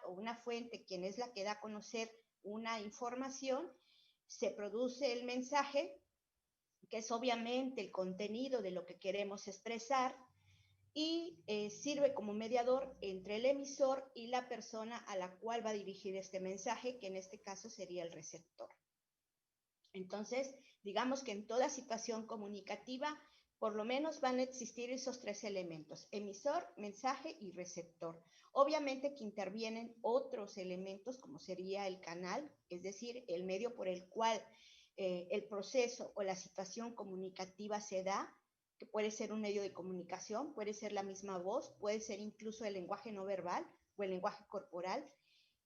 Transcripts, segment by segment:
o una fuente, quien es la que da a conocer una información, se produce el mensaje, que es obviamente el contenido de lo que queremos expresar, y sirve como mediador entre el emisor y la persona a la cual va a dirigir este mensaje, que en este caso sería el receptor. Entonces, digamos que en toda situación comunicativa, por lo menos van a existir esos tres elementos: emisor, mensaje y receptor. Obviamente que intervienen otros elementos, como sería el canal, es decir, el medio por el cual el proceso o la situación comunicativa se da, que puede ser un medio de comunicación, puede ser la misma voz, puede ser incluso el lenguaje no verbal o el lenguaje corporal,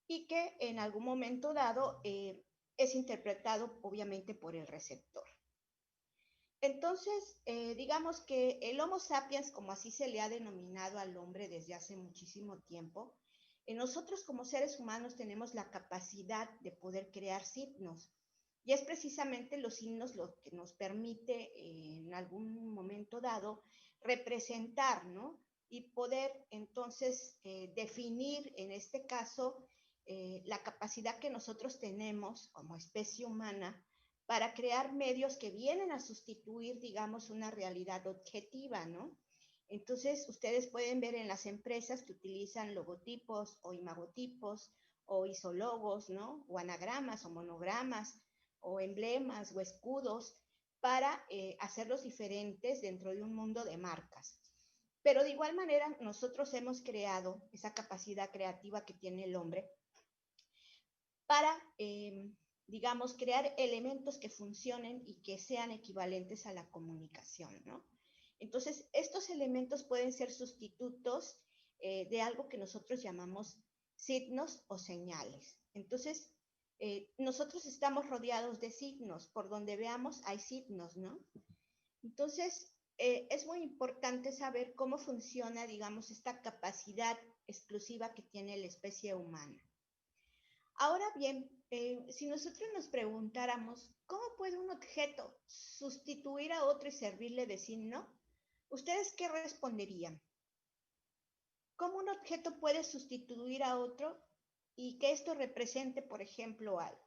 y que en algún momento dado es interpretado obviamente por el receptor. Entonces, digamos que el Homo sapiens, como así se le ha denominado al hombre desde hace muchísimo tiempo, nosotros como seres humanos tenemos la capacidad de poder crear signos. Y es precisamente los signos lo que nos permite en algún momento dado representar, ¿no? Y poder entonces definir en este caso la capacidad que nosotros tenemos como especie humana para crear medios que vienen a sustituir, digamos, una realidad objetiva, ¿no? Entonces, ustedes pueden ver en las empresas que utilizan logotipos o imagotipos o isologos, ¿no? O anagramas o monogramas o emblemas o escudos para hacerlos diferentes dentro de un mundo de marcas. Pero de igual manera, nosotros hemos creado esa capacidad creativa que tiene el hombre para digamos, crear elementos que funcionen y que sean equivalentes a la comunicación, ¿no? Entonces, estos elementos pueden ser sustitutos de algo que nosotros llamamos signos o señales. Entonces, nosotros estamos rodeados de signos, por donde veamos hay signos, ¿no? Entonces, es muy importante saber cómo funciona, digamos, esta capacidad exclusiva que tiene la especie humana. Ahora bien, si nosotros nos preguntáramos, ¿cómo puede un objeto sustituir a otro y servirle de signo? ¿Ustedes qué responderían? ¿Cómo un objeto puede sustituir a otro y que esto represente, por ejemplo, algo?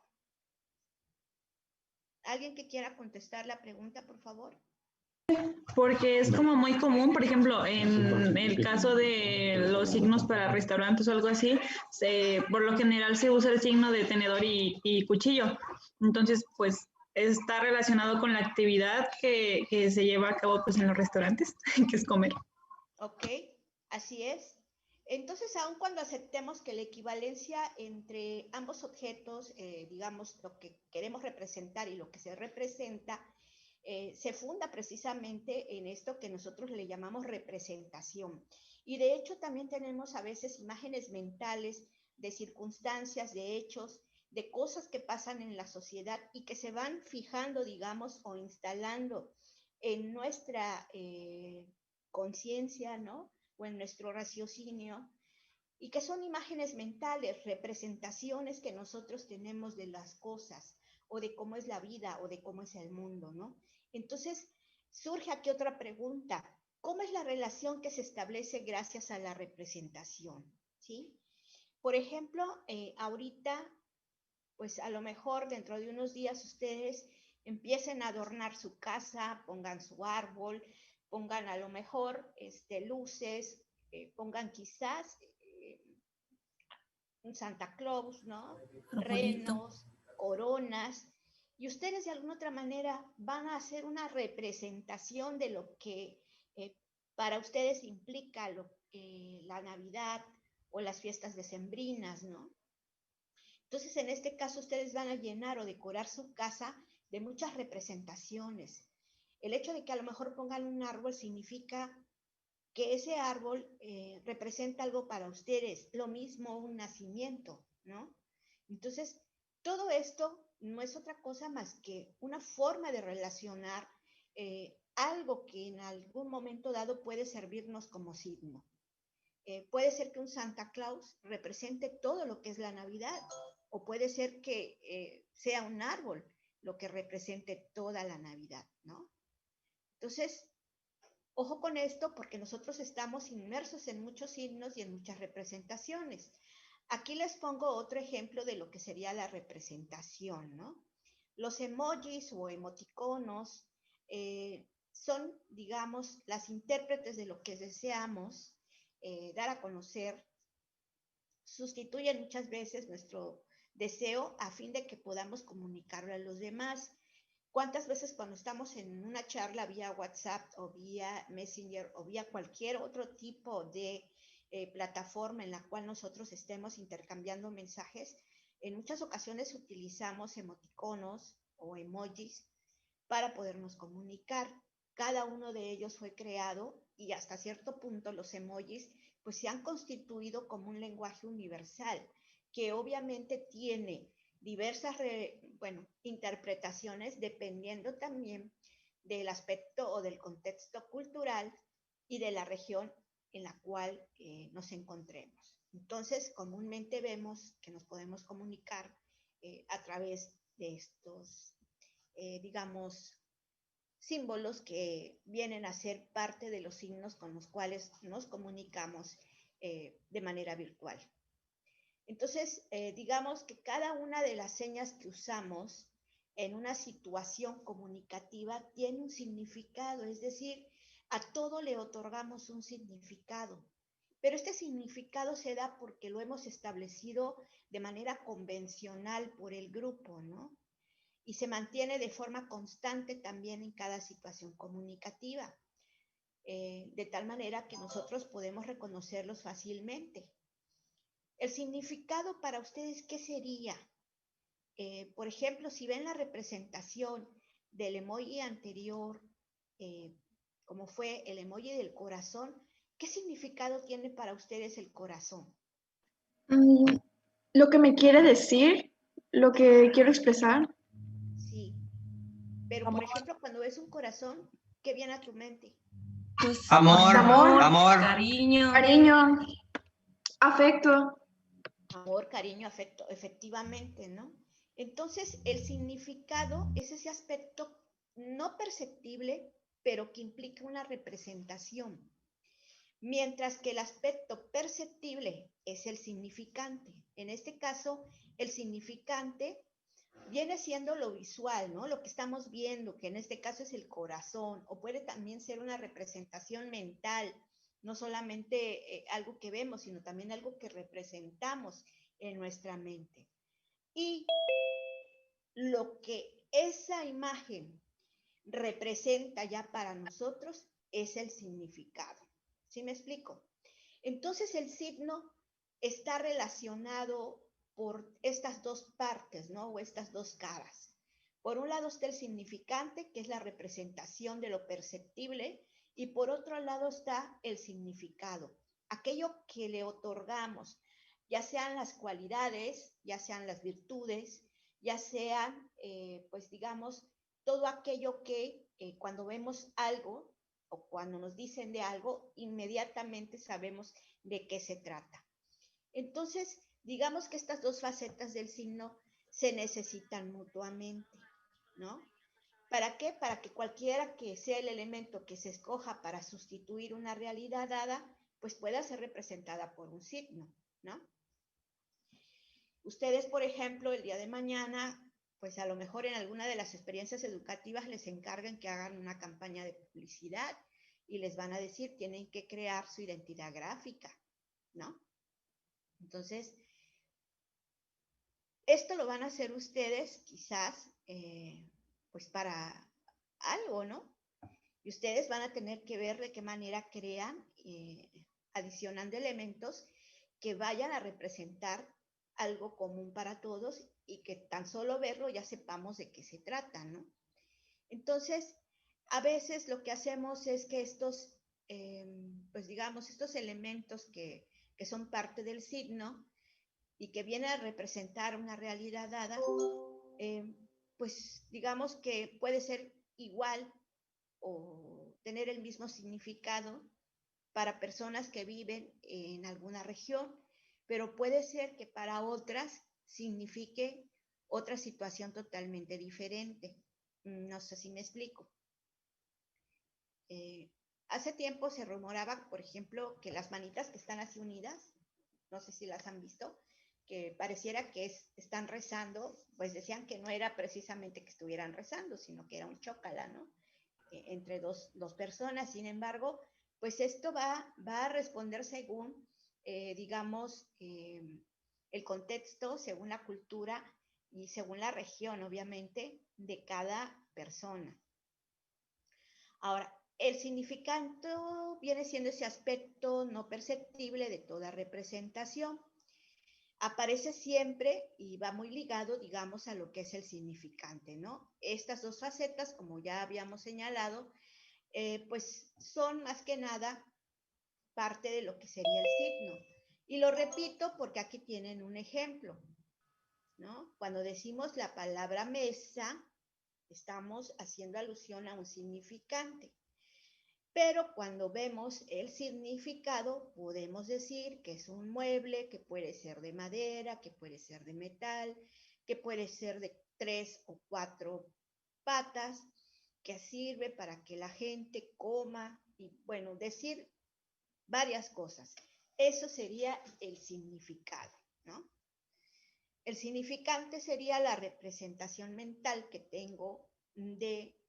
¿Alguien que quiera contestar la pregunta, por favor? Porque es como muy común, por ejemplo, en el caso de los signos para restaurantes o algo así, por lo general se usa el signo de tenedor y cuchillo. Entonces, pues está relacionado con la actividad que se lleva a cabo pues, en los restaurantes, que es comer. Ok, así es. Entonces, aun cuando aceptemos que la equivalencia entre ambos objetos, digamos, lo que queremos representar y lo que se representa, se funda precisamente en esto que nosotros le llamamos representación. Y de hecho también tenemos a veces imágenes mentales de circunstancias, de hechos, de cosas que pasan en la sociedad y que se van fijando, digamos, o instalando en nuestra conciencia, ¿no? O en nuestro raciocinio, y que son imágenes mentales, representaciones que nosotros tenemos de las cosas, o de cómo es la vida, o de cómo es el mundo, ¿no? Entonces, surge aquí otra pregunta: ¿cómo es la relación que se establece gracias a la representación? ¿Sí? Por ejemplo, ahorita, pues a lo mejor dentro de unos días ustedes empiecen a adornar su casa, pongan su árbol, pongan a lo mejor luces, pongan quizás un Santa Claus, ¿no? Renos, coronas, y ustedes de alguna otra manera van a hacer una representación de lo que para ustedes implica la Navidad o las fiestas decembrinas, ¿no? Entonces, en este caso, ustedes van a llenar o decorar su casa de muchas representaciones. El hecho de que a lo mejor pongan un árbol significa que ese árbol representa algo para ustedes, lo mismo un nacimiento, ¿no? Entonces, todo esto no es otra cosa más que una forma de relacionar algo que en algún momento dado puede servirnos como signo. Puede ser que un Santa Claus represente todo lo que es la Navidad, o puede ser que sea un árbol lo que represente toda la Navidad, ¿no? Entonces, ojo con esto, porque nosotros estamos inmersos en muchos signos y en muchas representaciones. Aquí les pongo otro ejemplo de lo que sería la representación, ¿no? Los emojis o emoticonos son, digamos, las intérpretes de lo que deseamos dar a conocer, sustituyen muchas veces nuestro deseo a fin de que podamos comunicarlo a los demás. ¿Cuántas veces cuando estamos en una charla vía WhatsApp o vía Messenger o vía cualquier otro tipo de plataforma en la cual nosotros estemos intercambiando mensajes, en muchas ocasiones utilizamos emoticonos o emojis para podernos comunicar? Cada uno de ellos fue creado y hasta cierto punto los emojis pues se han constituido como un lenguaje universal que obviamente tiene diversas interpretaciones dependiendo también del aspecto o del contexto cultural y de la región en la cual nos encontremos. Entonces, comúnmente vemos que nos podemos comunicar a través de estos, digamos, símbolos que vienen a ser parte de los signos con los cuales nos comunicamos de manera virtual. Entonces, digamos que cada una de las señas que usamos en una situación comunicativa tiene un significado, es decir, a todo le otorgamos un significado, pero este significado se da porque lo hemos establecido de manera convencional por el grupo, ¿no? Y se mantiene de forma constante también en cada situación comunicativa, de tal manera que nosotros podemos reconocerlos fácilmente. El significado para ustedes, ¿qué sería? Por ejemplo, si ven la representación del emoji anterior, como fue el emoji del corazón, ¿qué significado tiene para ustedes el corazón? Lo que me quiere decir, lo que quiero expresar. Sí, pero por ejemplo, cuando ves un corazón, ¿qué viene a tu mente? Pues, Amor, cariño, afecto. Amor, cariño, afecto, efectivamente, ¿no? Entonces, el significado es ese aspecto no perceptible, pero que implica una representación, mientras que el aspecto perceptible es el significante. En este caso, el significante viene siendo lo visual, ¿no? Lo que estamos viendo, que en este caso es el corazón, o puede también ser una representación mental, no solamente algo que vemos, sino también algo que representamos en nuestra mente. Y lo que esa imagen representa ya para nosotros es el significado. ¿Sí me explico? Entonces el signo está relacionado por estas dos partes, ¿no? O estas dos caras. Por un lado está el significante, que es la representación de lo perceptible, y por otro lado está el significado, aquello que le otorgamos, ya sean las cualidades, ya sean las virtudes, ya sean, pues digamos, todo aquello que cuando vemos algo o cuando nos dicen de algo, inmediatamente sabemos de qué se trata. Entonces, digamos que estas dos facetas del signo se necesitan mutuamente, ¿no? ¿Para qué? Para que cualquiera que sea el elemento que se escoja para sustituir una realidad dada, pues pueda ser representada por un signo, ¿no? Ustedes, por ejemplo, el día de mañana, pues a lo mejor en alguna de las experiencias educativas les encargan que hagan una campaña de publicidad y les van a decir, tienen que crear su identidad gráfica, ¿no? Entonces, esto lo van a hacer ustedes quizás, pues para algo, ¿no? Y ustedes van a tener que ver de qué manera crean, adicionando elementos que vayan a representar algo común para todos y que tan solo verlo ya sepamos de qué se trata, ¿no? Entonces, a veces lo que hacemos es que estos, pues digamos, estos elementos que son parte del signo y que vienen a representar una realidad dada, pues digamos que puede ser igual o tener el mismo significado para personas que viven en alguna región, pero puede ser que para otras signifique otra situación totalmente diferente. No sé si me explico. Hace tiempo se rumoraba, por ejemplo, que las manitas que están así unidas, no sé si las han visto, pareciera que están rezando, pues decían que no era precisamente que estuvieran rezando, sino que era un chócala, ¿no? Entre dos personas. Sin embargo, pues esto va a responder según, digamos, el contexto, según la cultura y según la región, obviamente, de cada persona. Ahora, el significado viene siendo ese aspecto no perceptible de toda representación. Aparece siempre y va muy ligado, digamos, a lo que es el significante, ¿no? Estas dos facetas, como ya habíamos señalado, pues son más que nada parte de lo que sería el signo. Y lo repito porque aquí tienen un ejemplo, ¿no? Cuando decimos la palabra mesa, estamos haciendo alusión a un significante. Pero cuando vemos el significado, podemos decir que es un mueble que puede ser de madera, que puede ser de metal, que puede ser de 3 o 4 patas, que sirve para que la gente coma y, bueno, decir varias cosas. Eso sería el significado, ¿no? El significante sería la representación mental que tengo de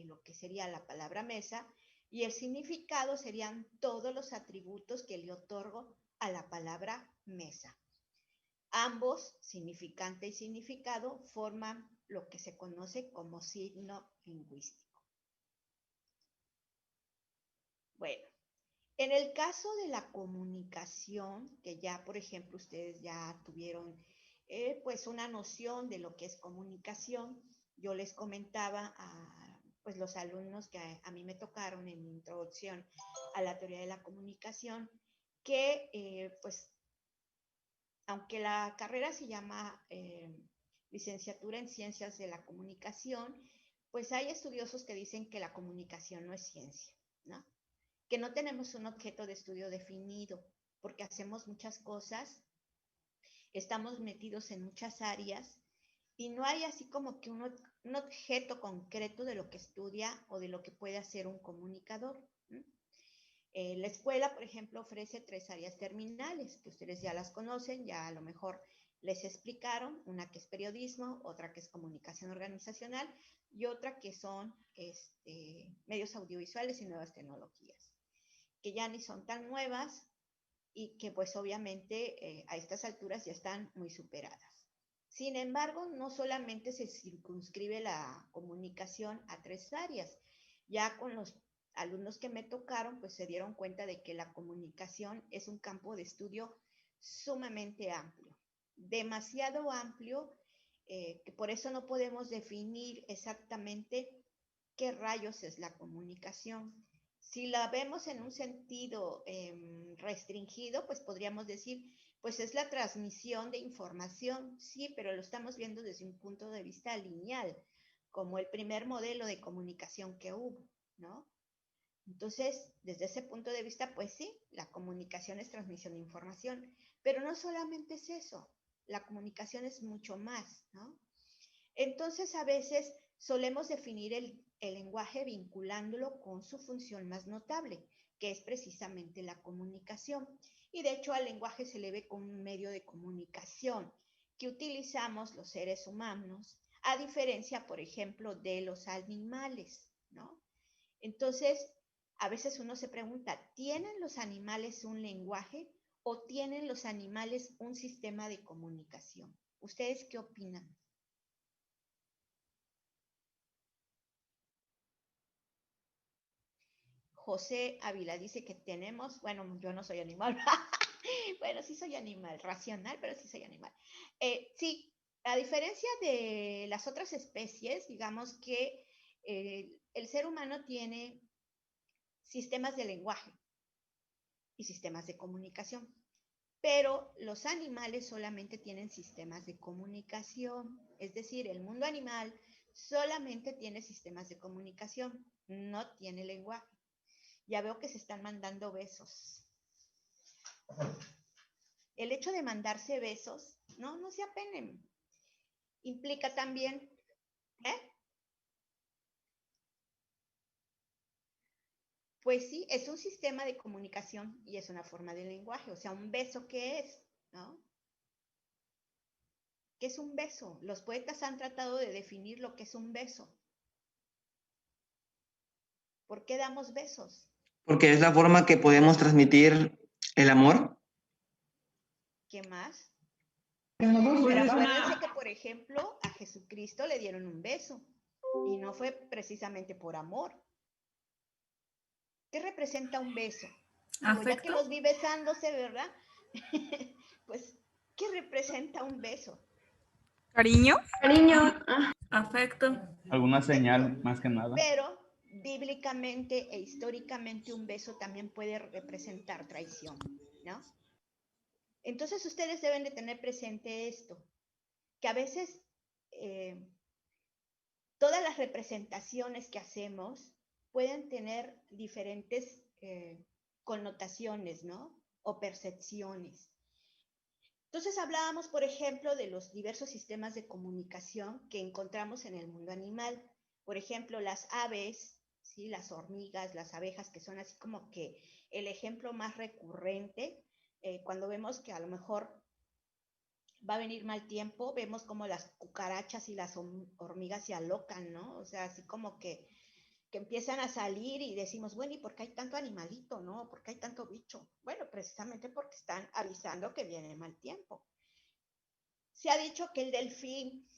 lo que sería la palabra mesa, y el significado serían todos los atributos que le otorgo a la palabra mesa. Ambos, significante y significado, forman lo que se conoce como signo lingüístico. Bueno, en el caso de la comunicación, que ya, por ejemplo, ustedes ya tuvieron pues una noción de lo que es comunicación, yo les comentaba a pues los alumnos que a mí me tocaron en mi introducción a la teoría de la comunicación, que pues aunque la carrera se llama licenciatura en ciencias de la comunicación, pues hay estudiosos que dicen que la comunicación no es ciencia, ¿no? Que no tenemos un objeto de estudio definido, porque hacemos muchas cosas, estamos metidos en muchas áreas y no hay así como que un objeto concreto de lo que estudia o de lo que puede hacer un comunicador. La escuela, por ejemplo, ofrece 3 áreas terminales, que ustedes ya las conocen, ya a lo mejor les explicaron, una que es periodismo, otra que es comunicación organizacional y otra que son medios audiovisuales y nuevas tecnologías, que ya ni son tan nuevas y que pues obviamente a estas alturas ya están muy superadas. Sin embargo, no solamente se circunscribe la comunicación a 3 áreas. Ya con los alumnos que me tocaron, pues se dieron cuenta de que la comunicación es un campo de estudio sumamente amplio, demasiado amplio, que por eso no podemos definir exactamente qué rayos es la comunicación. Si la vemos en un sentido restringido, pues podríamos decir, pues es la transmisión de información, sí, pero lo estamos viendo desde un punto de vista lineal, como el primer modelo de comunicación que hubo, ¿no? Entonces, desde ese punto de vista, pues sí, la comunicación es transmisión de información, pero no solamente es eso, la comunicación es mucho más, ¿no? Entonces, a veces solemos definir el lenguaje vinculándolo con su función más notable, que es precisamente la comunicación. Y de hecho al lenguaje se le ve como un medio de comunicación que utilizamos los seres humanos, a diferencia, por ejemplo, de los animales, ¿no? Entonces, a veces uno se pregunta, ¿tienen los animales un lenguaje o tienen los animales un sistema de comunicación? ¿Ustedes qué opinan? José Ávila dice que tenemos, bueno, yo no soy animal, bueno, sí soy animal, racional, pero sí soy animal. Sí, a diferencia de las otras especies, digamos que el ser humano tiene sistemas de lenguaje y sistemas de comunicación, pero los animales solamente tienen sistemas de comunicación, es decir, el mundo animal solamente tiene sistemas de comunicación, no tiene lenguaje. Ya veo que se están mandando besos. El hecho de mandarse besos, no se apenen. Implica también, pues sí, es un sistema de comunicación y es una forma de lenguaje. O sea, un beso, ¿qué es? ¿No? ¿Qué es un beso? Los poetas han tratado de definir lo que es un beso. ¿Por qué damos besos? Porque es la forma que podemos transmitir el amor. ¿Qué más? Pues Pero es acuérdense una... que, por ejemplo, a Jesucristo le dieron un beso y no fue precisamente por amor. ¿Qué representa un beso? Digo, ya que ¿Afecto? los vi besándose, ¿verdad? Pues, ¿qué representa un beso? ¿Cariño? Cariño. Afecto. Alguna Afecto. señal más que nada. Pero bíblicamente e históricamente un beso también puede representar traición, ¿no? Entonces ustedes deben de tener presente esto, que a veces todas las representaciones que hacemos pueden tener diferentes connotaciones, ¿no? O percepciones. Entonces hablábamos, por ejemplo, de los diversos sistemas de comunicación que encontramos en el mundo animal. Por ejemplo, las aves, ¿sí? Las hormigas, las abejas, que son así como que el ejemplo más recurrente. Cuando vemos que a lo mejor va a venir mal tiempo, vemos como las cucarachas y las hormigas se alocan, ¿no? O sea, así como que empiezan a salir y decimos, bueno, ¿y por qué hay tanto animalito, no? ¿Por qué hay tanto bicho? Bueno, precisamente porque están avisando que viene mal tiempo. Se ha dicho que el delfín,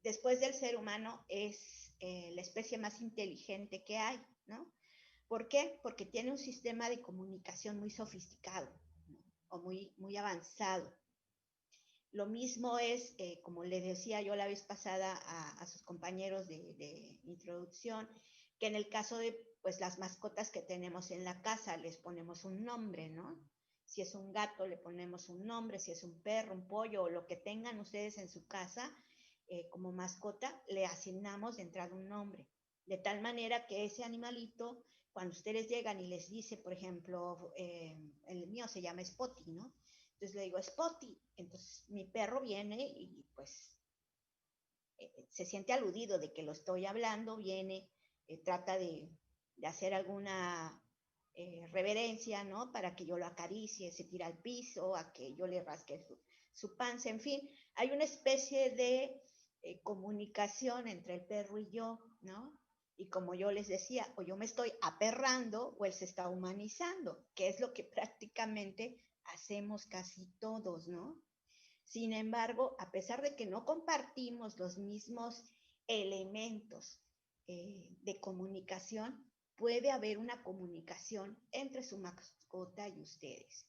después del ser humano, es la especie más inteligente que hay, ¿no? ¿Por qué? Porque tiene un sistema de comunicación muy sofisticado, ¿no? O muy avanzado. Lo mismo es, como le decía yo la vez pasada a sus compañeros de introducción, que en el caso de pues, las mascotas que tenemos en la casa, les ponemos un nombre, ¿no? Si es un gato, le ponemos un nombre, si es un perro, un pollo, o lo que tengan ustedes en su casa como mascota, le asignamos de entrada un nombre. De tal manera que ese animalito, cuando ustedes llegan y les dice, por ejemplo, el mío se llama Spotty, ¿no? Entonces le digo, Spotty. Entonces mi perro viene y pues se siente aludido de que lo estoy hablando, viene, trata de hacer alguna reverencia, ¿no? Para que yo lo acaricie, se tira al piso, a que yo le rasque su panza, en fin. Hay una especie de comunicación entre el perro y yo, ¿no? Y como yo les decía, o yo me estoy aperrando o él se está humanizando, que es lo que prácticamente hacemos casi todos, ¿no? Sin embargo, a pesar de que no compartimos los mismos elementos de comunicación, puede haber una comunicación entre su mascota y ustedes.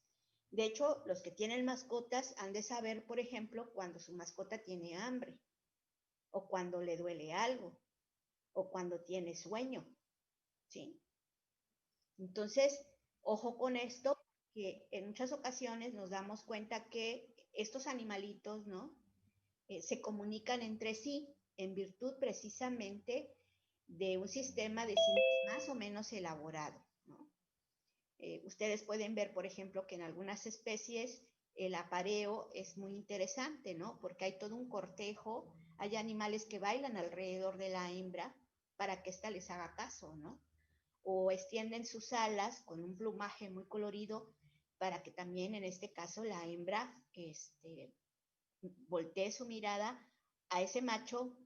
De hecho, los que tienen mascotas han de saber, por ejemplo, cuando su mascota tiene hambre, o cuando le duele algo, o cuando tiene sueño, ¿sí? Entonces, ojo con esto, que en muchas ocasiones nos damos cuenta que estos animalitos, ¿no? Se comunican entre sí en virtud precisamente de un sistema de signos más o menos elaborado, ¿no? Ustedes pueden ver, por ejemplo, que en algunas especies el apareo es muy interesante, ¿no? Porque hay todo un cortejo, hay animales que bailan alrededor de la hembra para que ésta les haga caso, ¿no? O extienden sus alas con un plumaje muy colorido para que también en este caso la hembra voltee su mirada a ese macho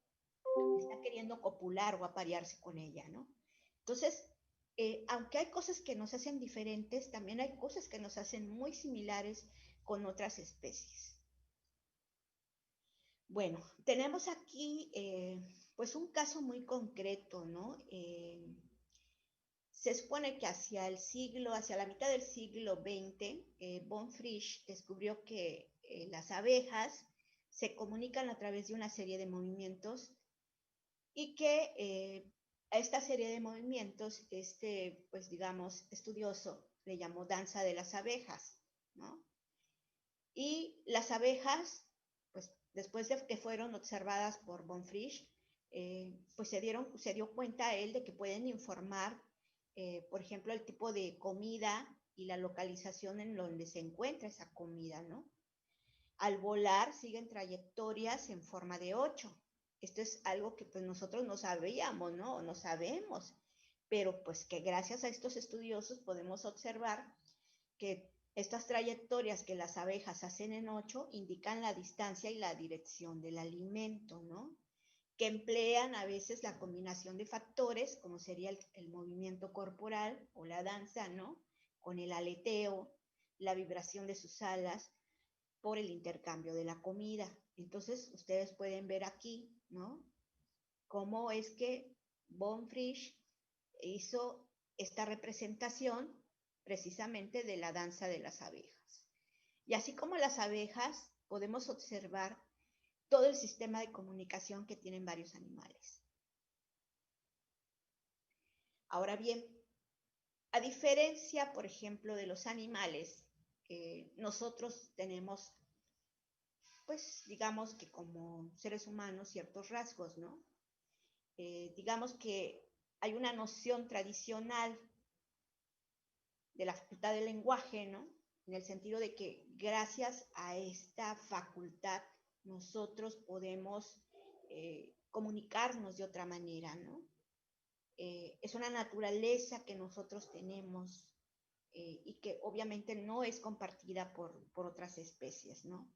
que está queriendo copular o aparearse con ella, ¿no? Entonces, aunque hay cosas que nos hacen diferentes, también hay cosas que nos hacen muy similares con otras especies. Bueno, tenemos aquí pues un caso muy concreto, ¿no? Se supone que hacia la mitad del siglo XX, von Frisch descubrió que las abejas se comunican a través de una serie de movimientos y que a esta serie de movimientos, pues digamos, estudioso le llamó danza de las abejas, ¿no? Y las abejas, pues después de que fueron observadas por von Frisch, pues se dio cuenta él de que pueden informar, por ejemplo, el tipo de comida y la localización en donde se encuentra esa comida, ¿no? Al volar siguen trayectorias en forma de 8. Esto es algo que pues nosotros no sabíamos, ¿no? No sabemos, pero pues que gracias a estos estudiosos podemos observar que Estas trayectorias que las abejas hacen en 8 indican la distancia y la dirección del alimento, ¿no? Que emplean a veces la combinación de factores, como sería el movimiento corporal o la danza, ¿no? Con el aleteo, la vibración de sus alas, por el intercambio de la comida. Entonces, ustedes pueden ver aquí, ¿no? Cómo es que Von Frisch hizo esta representación precisamente de la danza de las abejas. Y así como las abejas, podemos observar todo el sistema de comunicación que tienen varios animales. Ahora bien, a diferencia, por ejemplo, de los animales, nosotros tenemos, pues, digamos que como seres humanos, ciertos rasgos, ¿no? Digamos que hay una noción tradicional de la facultad del lenguaje, ¿no? En el sentido de que gracias a esta facultad nosotros podemos comunicarnos de otra manera, ¿no? Es una naturaleza que nosotros tenemos y que obviamente no es compartida por otras especies, ¿no?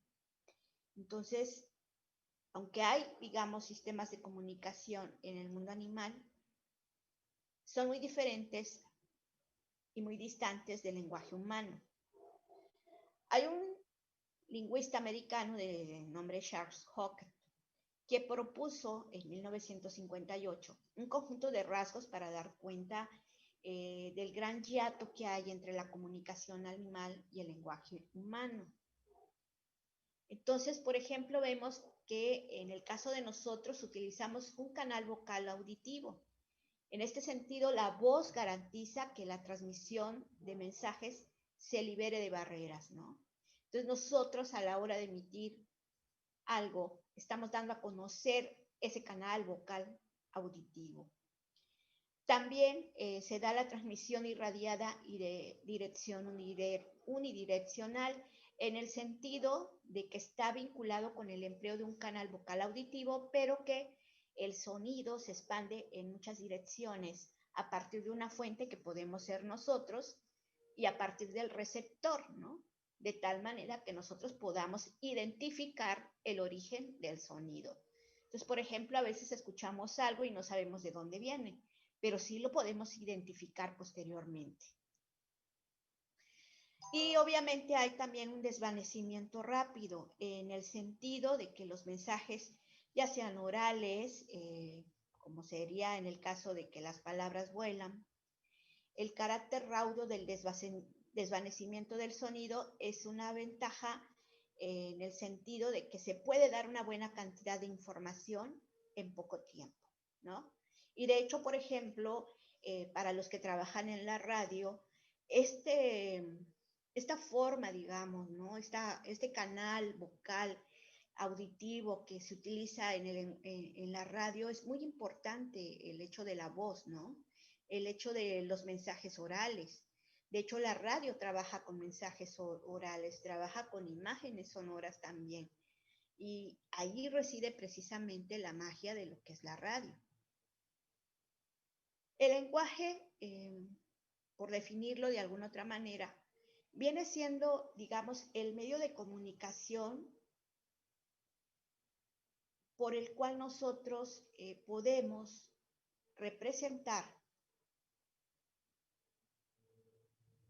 Entonces, aunque hay, digamos, sistemas de comunicación en el mundo animal, son muy diferentes y muy distantes del lenguaje humano. Hay un lingüista americano de nombre Charles Hawke que propuso en 1958 un conjunto de rasgos para dar cuenta del gran hiato que hay entre la comunicación animal y el lenguaje humano. Entonces, por ejemplo, vemos que en el caso de nosotros utilizamos un canal vocal auditivo. En este sentido, la voz garantiza que la transmisión de mensajes se libere de barreras, ¿no? Entonces, nosotros a la hora de emitir algo, estamos dando a conocer ese canal vocal auditivo. También se da la transmisión irradiada y de dirección unidireccional en el sentido de que está vinculado con el empleo de un canal vocal auditivo, pero que el sonido se expande en muchas direcciones a partir de una fuente que podemos ser nosotros y a partir del receptor, ¿no? De tal manera que nosotros podamos identificar el origen del sonido. Entonces, por ejemplo, a veces escuchamos algo y no sabemos de dónde viene, pero sí lo podemos identificar posteriormente. Y obviamente hay también un desvanecimiento rápido en el sentido de que los mensajes, ya sean orales, como sería en el caso de que las palabras vuelan, el carácter raudo del desvanecimiento del sonido es una ventaja en el sentido de que se puede dar una buena cantidad de información en poco tiempo, ¿no? Y de hecho, por ejemplo, para los que trabajan en la radio, esta forma, digamos, ¿no? Este canal vocal auditivo que se utiliza en la radio es muy importante, el hecho de la voz, ¿no? El hecho de los mensajes orales. De hecho, la radio trabaja con mensajes orales, trabaja con imágenes sonoras también. Y ahí reside precisamente la magia de lo que es la radio. El lenguaje, por definirlo de alguna otra manera, viene siendo, digamos, el medio de comunicación por el cual nosotros podemos representar.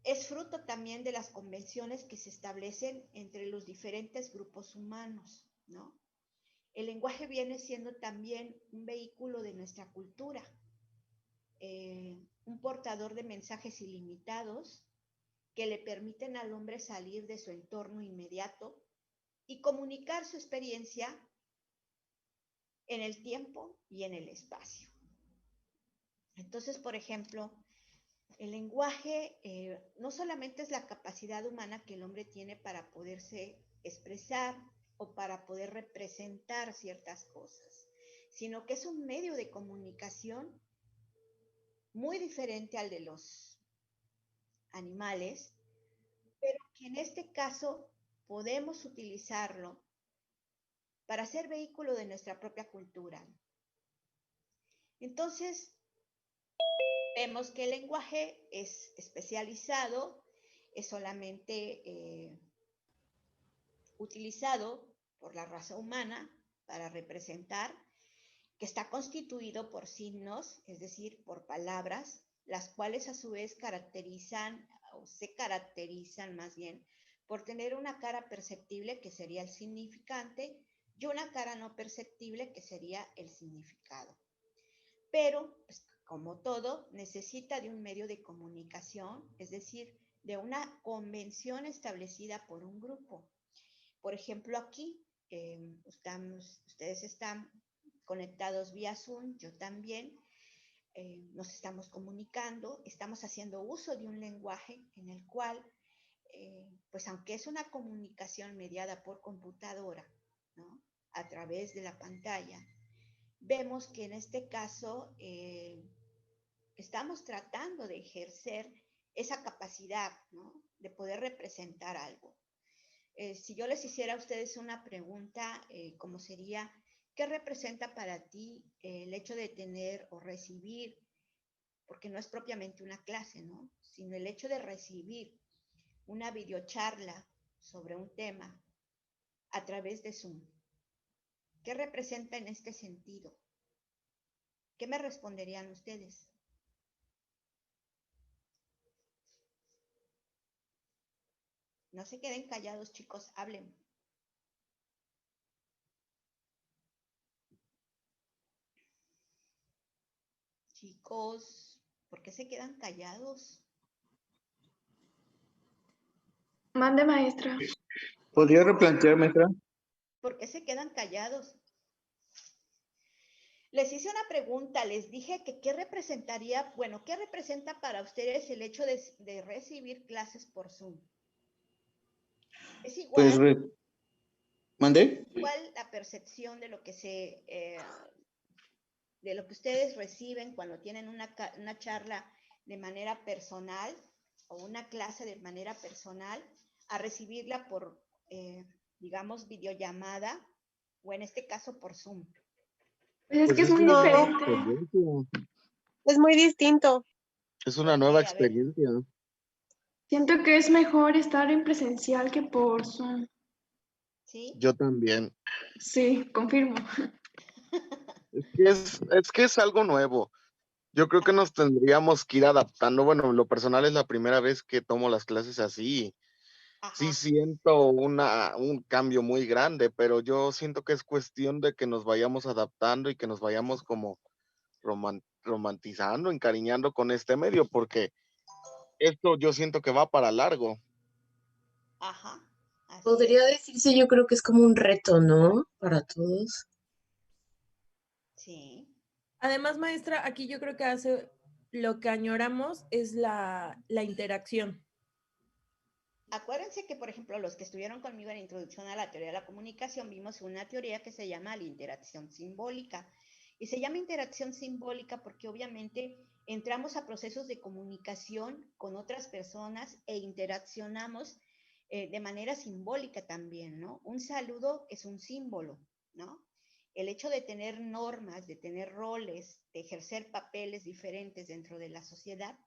Es fruto también de las convenciones que se establecen entre los diferentes grupos humanos, ¿no? El lenguaje viene siendo también un vehículo de nuestra cultura, un portador de mensajes ilimitados que le permiten al hombre salir de su entorno inmediato y comunicar su experiencia en el tiempo y en el espacio. Entonces, por ejemplo, el lenguaje no solamente es la capacidad humana que el hombre tiene para poderse expresar o para poder representar ciertas cosas, sino que es un medio de comunicación muy diferente al de los animales, pero que en este caso podemos utilizarlo para ser vehículo de nuestra propia cultura. Entonces, vemos que el lenguaje es especializado es solamente utilizado por la raza humana para representar, que está constituido por signos, es decir, por palabras, las cuales a su vez caracterizan, o se caracterizan más bien, por tener una cara perceptible, que sería el significante, y una cara no perceptible, que sería el significado. Pero, pues, como todo, necesita de un medio de comunicación, es decir, de una convención establecida por un grupo. Por ejemplo, aquí ustedes están conectados vía Zoom, yo también, nos estamos comunicando, estamos haciendo uso de un lenguaje en el cual, pues aunque es una comunicación mediada por computadora, ¿no?, a través de la pantalla, vemos que en este caso estamos tratando de ejercer esa capacidad, ¿no?, de poder representar algo. Si yo les hiciera a ustedes una pregunta, como sería, ¿qué representa para ti el hecho de tener o recibir, porque no es propiamente una clase, ¿no?, sino el hecho de recibir una videocharla sobre un tema a través de Zoom? ¿Qué representa en este sentido? ¿Qué me responderían ustedes? No se queden callados, chicos, hablen. Chicos, ¿por qué se quedan callados? Mande, maestra. ¿Podría replantear, maestra? ¿Por qué se quedan callados? Les hice una pregunta, les dije que qué representaría, bueno, ¿qué representa para ustedes el hecho de recibir clases por Zoom? Es Pues, igual, ¿mandé? igual la percepción de lo que de lo que ustedes reciben cuando tienen una charla de manera personal o una clase de manera personal, a recibirla por, digamos, videollamada, o en este caso por Zoom. Pues es Pues que es es muy una nueva diferente. experiencia. Es muy distinto. Es una Ok, nueva a ver. experiencia. Siento que es mejor estar en presencial que por Zoom. ¿Sí? Yo también. Sí, confirmo. Es que es algo nuevo. Yo creo que nos tendríamos que ir adaptando. Bueno, en lo personal es la primera vez que tomo las clases así. Sí Ajá. siento un cambio muy grande, pero yo siento que es cuestión de que nos vayamos adaptando y que nos vayamos como romantizando, encariñando con este medio, porque esto yo siento que va para largo. Ajá, así Podría es. decirse, yo creo que es como un reto, ¿no? Para todos. Sí. Además, maestra, aquí yo creo que hace lo que añoramos es la interacción. Acuérdense que, por ejemplo, los que estuvieron conmigo en Introducción a la Teoría de la Comunicación, vimos una teoría que se llama la interacción simbólica. Y se llama interacción simbólica porque obviamente entramos a procesos de comunicación con otras personas e interaccionamos de manera simbólica también, ¿no? Un saludo es un símbolo, ¿no? El hecho de tener normas, de tener roles, de ejercer papeles diferentes dentro de la sociedad,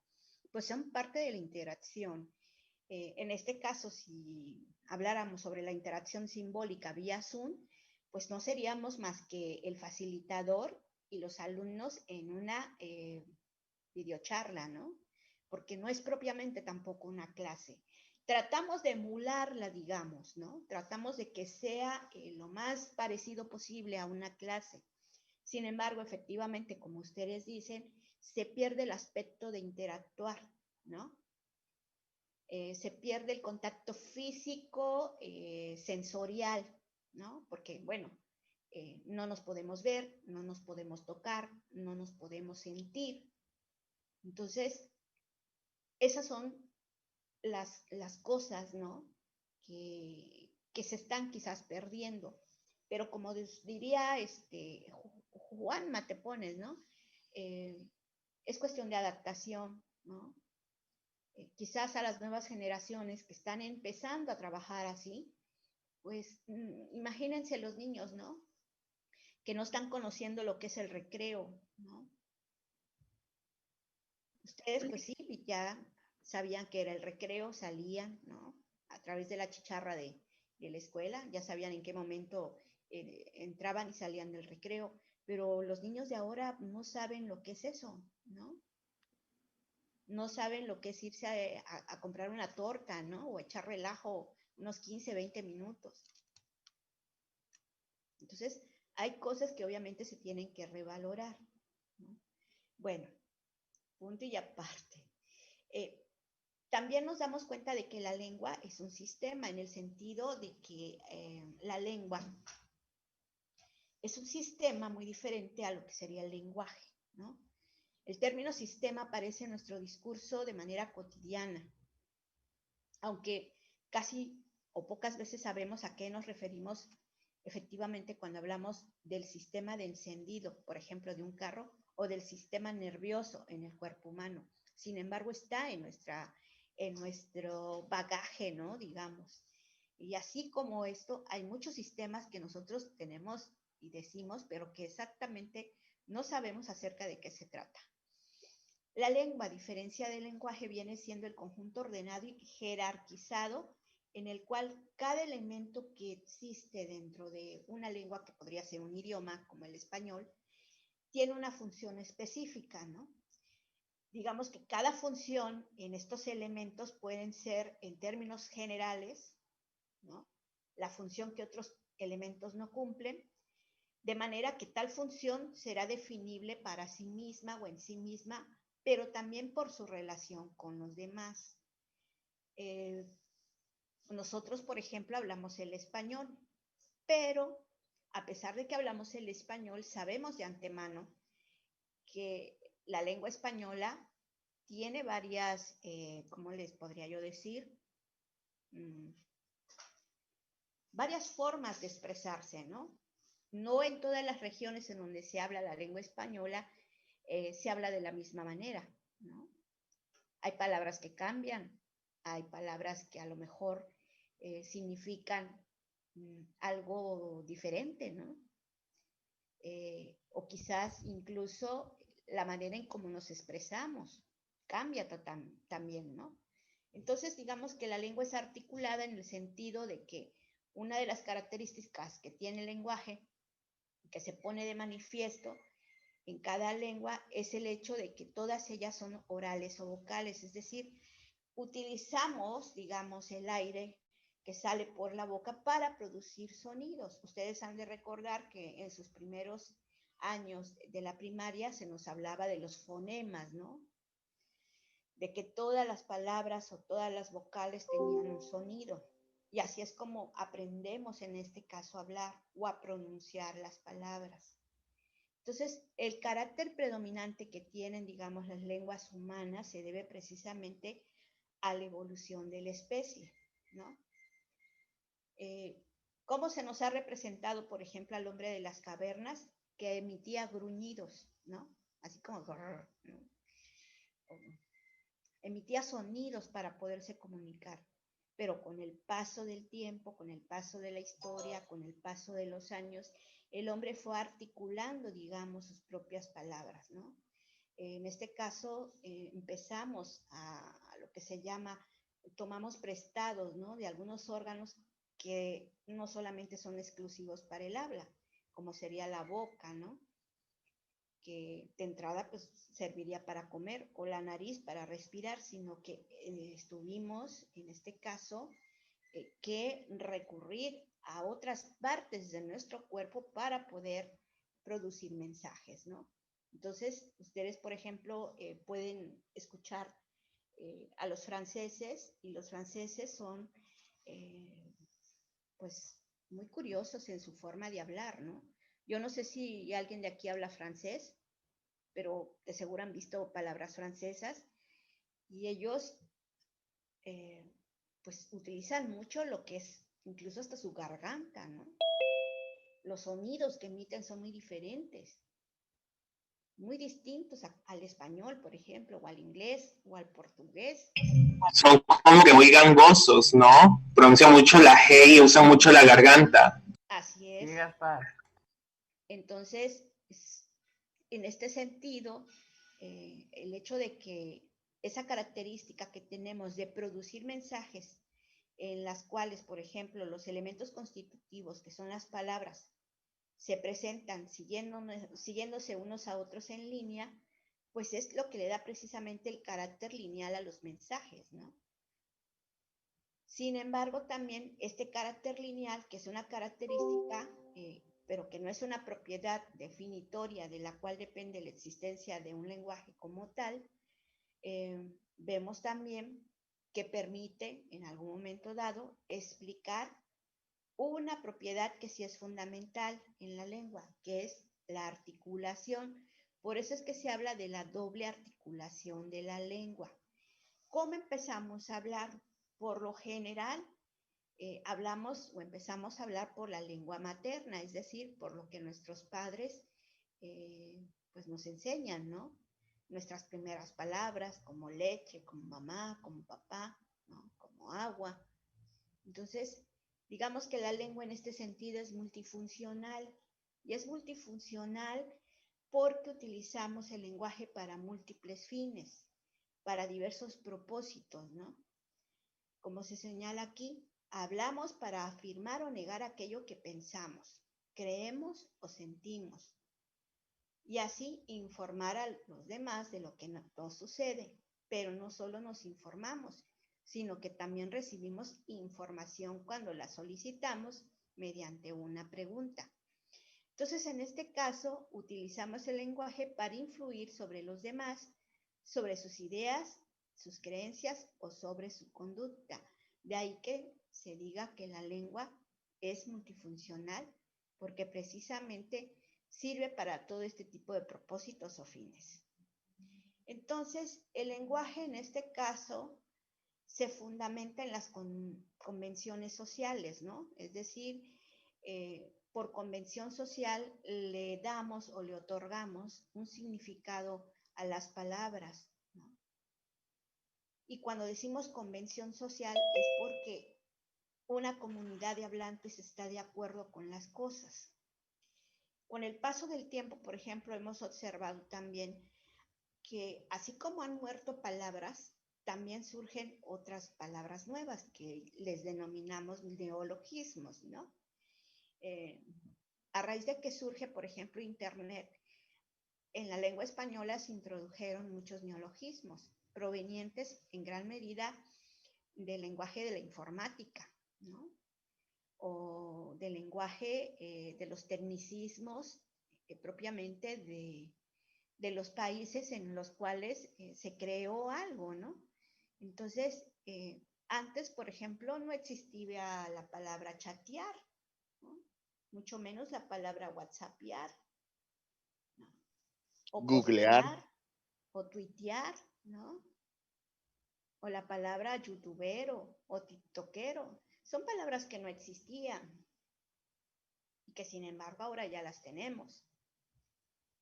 pues son parte de la interacción. En este caso, si habláramos sobre la interacción simbólica vía Zoom, pues no seríamos más que el facilitador y los alumnos en una videocharla, ¿no? Porque no es propiamente tampoco una clase. Tratamos de emularla, digamos, ¿no? Tratamos de que sea lo más parecido posible a una clase. Sin embargo, efectivamente, como ustedes dicen, se pierde el aspecto de interactuar, ¿no? Se pierde el contacto físico, sensorial, ¿no? Porque, bueno, no nos podemos ver, no nos podemos tocar, no nos podemos sentir. Entonces, esas son las cosas, ¿no?, que se están quizás perdiendo. Pero como diría Juan Matepones, ¿no? Es cuestión de adaptación, ¿no? Quizás a las nuevas generaciones que están empezando a trabajar así, pues imagínense los niños, ¿no?, que no están conociendo lo que es el recreo, ¿no? Ustedes pues sí, ya sabían que era el recreo, salían, ¿no? A través de la chicharra de la escuela, ya sabían en qué momento entraban y salían del recreo, pero los niños de ahora no saben lo que es eso, ¿no? No saben lo que es irse a comprar una torta, ¿no? O echar relajo unos 15, 20 minutos. Entonces, hay cosas que obviamente se tienen que revalorar, ¿no? Bueno, punto y aparte. También nos damos cuenta de que la lengua es un sistema, en el sentido de que la lengua es un sistema muy diferente a lo que sería el lenguaje, ¿no? El término sistema aparece en nuestro discurso de manera cotidiana, aunque casi o pocas veces sabemos a qué nos referimos efectivamente cuando hablamos del sistema de encendido, por ejemplo, de un carro, o del sistema nervioso en el cuerpo humano. Sin embargo, está en nuestro bagaje, ¿no? Digamos. Y así como esto, hay muchos sistemas que nosotros tenemos y decimos, pero que exactamente no sabemos acerca de qué se trata. La lengua, a diferencia del lenguaje, viene siendo el conjunto ordenado y jerarquizado en el cual cada elemento que existe dentro de una lengua, que podría ser un idioma como el español, tiene una función específica, ¿no? Digamos que cada función en estos elementos pueden ser, en términos generales, ¿no?, la función que otros elementos no cumplen, de manera que tal función será definible para sí misma o en sí misma, pero también por su relación con los demás. Nosotros, por ejemplo, hablamos el español, pero a pesar de que hablamos el español, sabemos de antemano que la lengua española tiene varias, ¿cómo les podría yo decir? Varias formas de expresarse, ¿no? No en todas las regiones en donde se habla la lengua española se habla de la misma manera, ¿no? Hay palabras que cambian, hay palabras que a lo mejor significan algo diferente, ¿no? O quizás incluso la manera en cómo nos expresamos cambia también, ¿no? Entonces, digamos que la lengua es articulada en el sentido de que una de las características que tiene el lenguaje, que se pone de manifiesto en cada lengua, es el hecho de que todas ellas son orales o vocales, es decir, utilizamos, digamos, el aire que sale por la boca para producir sonidos. Ustedes han de recordar que en sus primeros años de la primaria se nos hablaba de los fonemas, ¿no? De que todas las palabras o todas las vocales tenían un sonido. Y así es como aprendemos en este caso a hablar o a pronunciar las palabras. Entonces, el carácter predominante que tienen, digamos, las lenguas humanas se debe precisamente a la evolución de la especie, ¿no? ¿Cómo se nos ha representado, por ejemplo, al hombre de las cavernas, que emitía gruñidos, ¿no? Así como, ¿no? Emitía sonidos para poderse comunicar, pero con el paso del tiempo, con el paso de la historia, con el paso de los años, el hombre fue articulando, digamos, sus propias palabras, ¿no? En este caso, empezamos a lo que se llama, tomamos prestados, ¿no?, de algunos órganos que no solamente son exclusivos para el habla, como sería la boca, ¿no?, que de entrada pues serviría para comer, o la nariz para respirar, sino que tuvimos, en este caso, que recurrir a otras partes de nuestro cuerpo para poder producir mensajes, ¿no? Entonces, ustedes, por ejemplo, pueden escuchar a los franceses, y los franceses son, pues, muy curiosos en su forma de hablar, ¿no? Yo no sé si alguien de aquí habla francés, pero de seguro han visto palabras francesas, y ellos, pues, utilizan mucho lo que es, incluso hasta su garganta, ¿no? Los sonidos que emiten son muy diferentes, muy distintos al español, por ejemplo, o al inglés, o al portugués. Son como que muy gangosos, ¿no? Pronuncian mucho la G y usan mucho la garganta. Así es. Sí, Gaspar. Entonces, en este sentido, el hecho de que esa característica que tenemos de producir mensajes en las cuales, por ejemplo, los elementos constitutivos, que son las palabras, se presentan siguiéndose unos a otros en línea, pues es lo que le da precisamente el carácter lineal a los mensajes, ¿no? Sin embargo, también este carácter lineal, que es una característica, pero que no es una propiedad definitoria de la cual depende la existencia de un lenguaje como tal, vemos también que permite, en algún momento dado, explicar una propiedad que sí es fundamental en la lengua, que es la articulación. Por eso es que se habla de la doble articulación de la lengua. ¿Cómo empezamos a hablar? Por lo general, hablamos o empezamos a hablar por la lengua materna, es decir, por lo que nuestros padres pues nos enseñan, ¿no? Nuestras primeras palabras, como leche, como mamá, como papá, ¿no? Como agua. Entonces, digamos que la lengua en este sentido es multifuncional, y es multifuncional porque utilizamos el lenguaje para múltiples fines, para diversos propósitos, ¿no? Como se señala aquí, hablamos para afirmar o negar aquello que pensamos, creemos o sentimos, y así informar a los demás de lo que nos sucede. Pero no solo nos informamos, sino que también recibimos información cuando la solicitamos mediante una pregunta. Entonces, en este caso, utilizamos el lenguaje para influir sobre los demás, sobre sus ideas, sus creencias o sobre su conducta. De ahí que se diga que la lengua es multifuncional, porque precisamente sirve para todo este tipo de propósitos o fines. Entonces, el lenguaje en este caso se fundamenta en las convenciones sociales, ¿no? Es decir, por convención social le damos o le otorgamos un significado a las palabras, ¿no? Y cuando decimos convención social es porque una comunidad de hablantes está de acuerdo con las cosas. Con el paso del tiempo, por ejemplo, hemos observado también que así como han muerto palabras, también surgen otras palabras nuevas que les denominamos neologismos, ¿no? A raíz de que surge, por ejemplo, Internet, en la lengua española se introdujeron muchos neologismos provenientes en gran medida del lenguaje de la informática, ¿no? O del lenguaje de los tecnicismos propiamente de los países en los cuales se creó algo, ¿no? Entonces, antes, por ejemplo, no existía la palabra chatear, ¿no? Mucho menos la palabra whatsappear, ¿no? O Googlear. postear, o tuitear, ¿no? O la palabra youtubero o tiktokero. Son palabras que no existían y que sin embargo ahora ya las tenemos.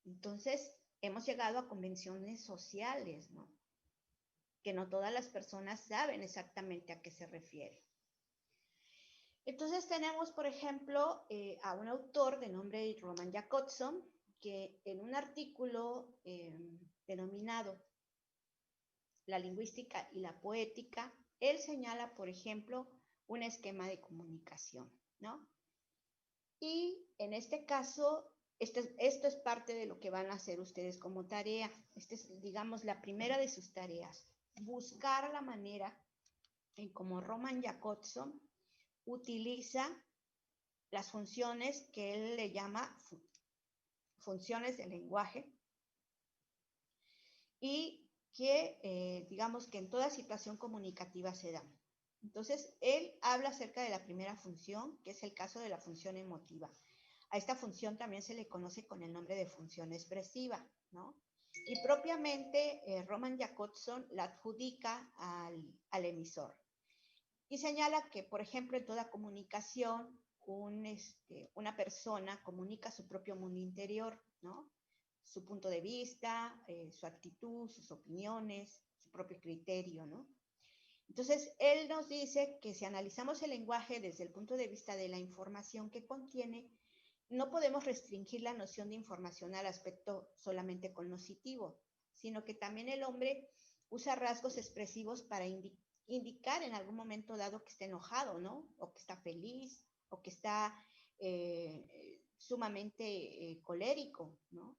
Entonces, hemos llegado a convenciones sociales, ¿no? Que no todas las personas saben exactamente a qué se refiere. Entonces tenemos, por ejemplo, a un autor de nombre Roman Jakobson, que en un artículo denominado La lingüística y la poética, él señala, por ejemplo, un esquema de comunicación, ¿no? Y en este caso, esto es parte de lo que van a hacer ustedes como tarea. Esta es, digamos, la primera de sus tareas. Buscar la manera en cómo Roman Jakobson utiliza las funciones que él le llama funciones del lenguaje y que, digamos, que en toda situación comunicativa se dan. Entonces, él habla acerca de la primera función, que es el caso de la función emotiva. A esta función también se le conoce con el nombre de función expresiva, ¿no? Y propiamente Roman Jakobson la adjudica al emisor. Y señala que, por ejemplo, en toda comunicación, una persona comunica su propio mundo interior, ¿no? Su punto de vista, su actitud, sus opiniones, su propio criterio, ¿no? Entonces, él nos dice que si analizamos el lenguaje desde el punto de vista de la información que contiene, no podemos restringir la noción de información al aspecto solamente cognoscitivo, sino que también el hombre usa rasgos expresivos para indicar en algún momento dado que está enojado, ¿no? O que está feliz, o que está sumamente colérico, ¿no?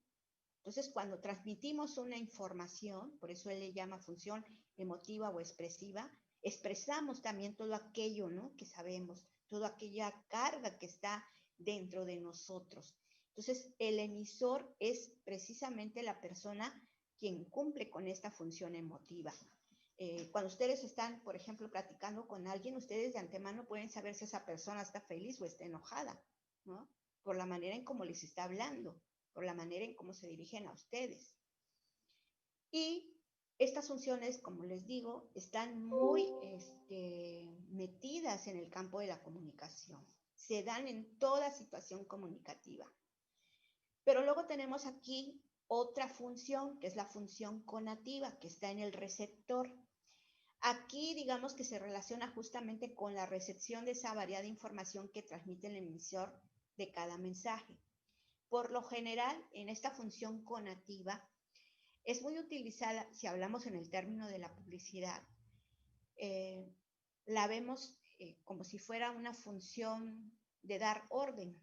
Entonces, cuando transmitimos una información, por eso él le llama función emotiva o expresiva, expresamos también todo aquello, ¿no? Que sabemos, toda aquella carga que está dentro de nosotros. Entonces, el emisor es precisamente la persona quien cumple con esta función emotiva. Cuando ustedes están, por ejemplo, platicando con alguien, ustedes de antemano pueden saber si esa persona está feliz o está enojada, ¿no? Por la manera en cómo les está hablando, por la manera en cómo se dirigen a ustedes. Y estas funciones, como les digo, están muy metidas en el campo de la comunicación. Se dan en toda situación comunicativa. Pero luego tenemos aquí otra función, que es la función conativa, que está en el receptor. Aquí, digamos que se relaciona justamente con la recepción de esa variada información que transmite el emisor de cada mensaje. Por lo general, en esta función conativa, es muy utilizada, si hablamos en el término de la publicidad, la vemos como si fuera una función de dar orden.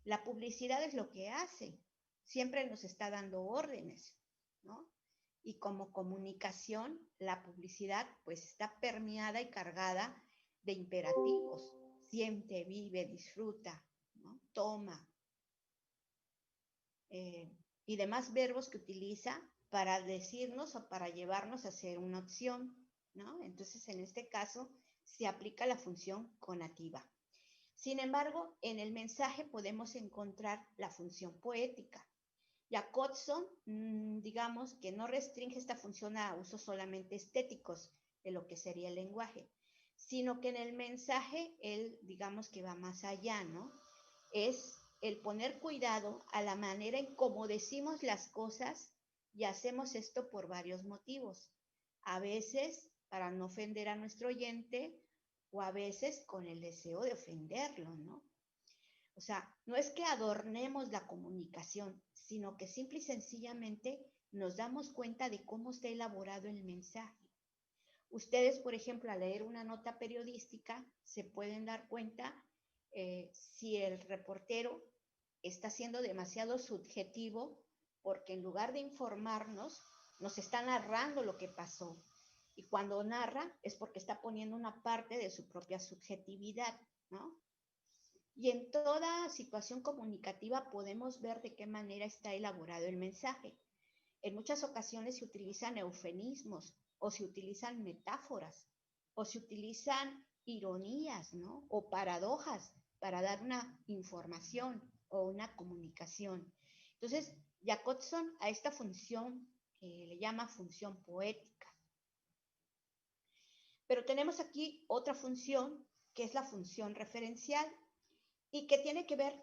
La publicidad es lo que hace, siempre nos está dando órdenes, ¿no? Y como comunicación, la publicidad pues está permeada y cargada de imperativos. Siente, vive, disfruta, ¿no? Toma. Y demás verbos que utiliza para decirnos o para llevarnos a hacer una opción, ¿no? Entonces, en este caso, se aplica la función conativa. Sin embargo, en el mensaje podemos encontrar la función poética. Jacobson, digamos que no restringe esta función a usos solamente estéticos de lo que sería el lenguaje, sino que en el mensaje él, digamos que va más allá, ¿no? Es el poner cuidado a la manera en cómo decimos las cosas y hacemos esto por varios motivos. A veces para no ofender a nuestro oyente o a veces con el deseo de ofenderlo, ¿no? O sea, no es que adornemos la comunicación, sino que simple y sencillamente nos damos cuenta de cómo está elaborado el mensaje. Ustedes, por ejemplo, al leer una nota periodística, se pueden dar cuenta si el reportero está siendo demasiado subjetivo, porque en lugar de informarnos, nos está narrando lo que pasó. Y cuando narra es porque está poniendo una parte de su propia subjetividad, ¿no? Y en toda situación comunicativa podemos ver de qué manera está elaborado el mensaje. En muchas ocasiones se utilizan eufemismos o se utilizan metáforas o se utilizan ironías, ¿no? O paradojas para dar una información o una comunicación. Entonces, Jacobson a esta función le llama función poética. Pero tenemos aquí otra función que es la función referencial y que tiene que ver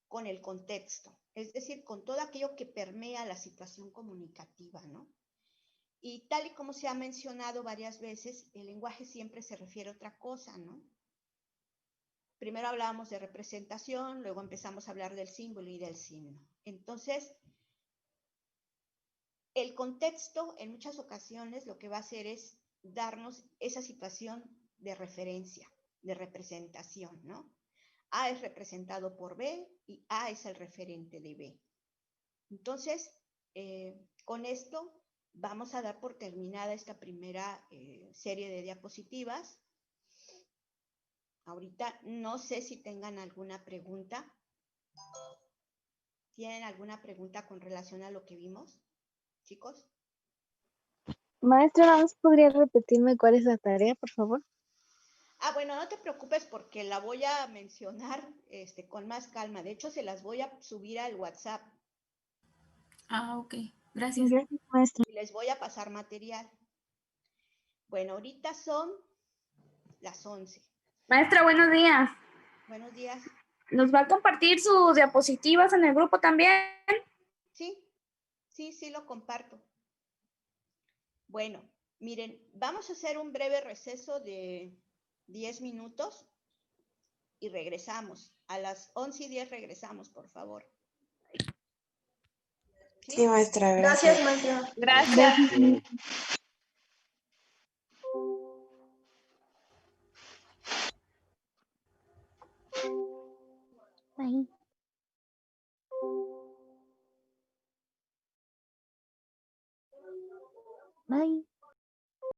con el contexto, es decir, con todo aquello que permea la situación comunicativa, ¿no? Y tal y como se ha mencionado varias veces, el lenguaje siempre se refiere a otra cosa, ¿no? Primero hablábamos de representación, luego empezamos a hablar del símbolo y del signo. Entonces, el contexto en muchas ocasiones lo que va a hacer es darnos esa situación de referencia, de representación, ¿no? A es representado por B y A es el referente de B. Entonces, con esto vamos a dar por terminada esta primera serie de diapositivas. Ahorita no sé si tengan alguna pregunta. ¿Tienen alguna pregunta con relación a lo que vimos, chicos? Maestra, ¿nos podría repetirme cuál es la tarea, por favor? Bueno, no te preocupes porque la voy a mencionar con más calma. De hecho, se las voy a subir al WhatsApp. Ok. Gracias. Gracias, maestra. Y les voy a pasar material. Bueno, ahorita son las 11. Maestra, buenos días. Buenos días. ¿Nos va a compartir sus diapositivas en el grupo también? Sí, lo comparto. Bueno, miren, vamos a hacer un breve receso de 10 minutos y regresamos. A las 11:10 regresamos, por favor. Sí, maestra, gracias. Gracias, maestra. Gracias. Bye.